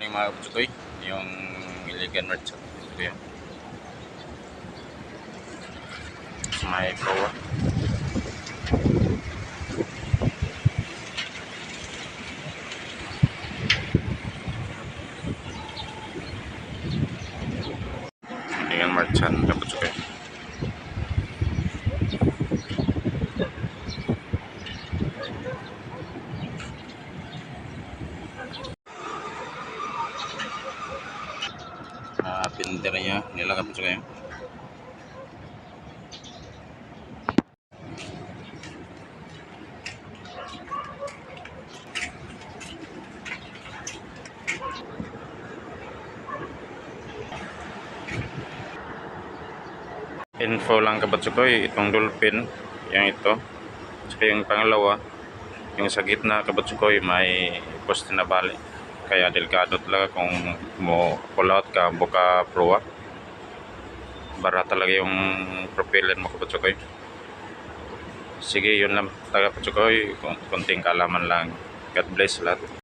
Yung mga kapatsoy, yung iligan merchant. Ito yan. May proa. Iligan merchant kapatsoy. Pinder niya nila kapatsoy. Info lang kapatsoy, itong dolphin, yung ito. Saka yung pangalawa, yung sa gitna kapatsoy may poste na bali. Kaya delikado talaga kung mo pull out ka, buka proa. Bara talaga yung propeller mo kapatsoy. Sige, yun lang talaga kapatsoy. Konting kaalaman lang. God bless lahat.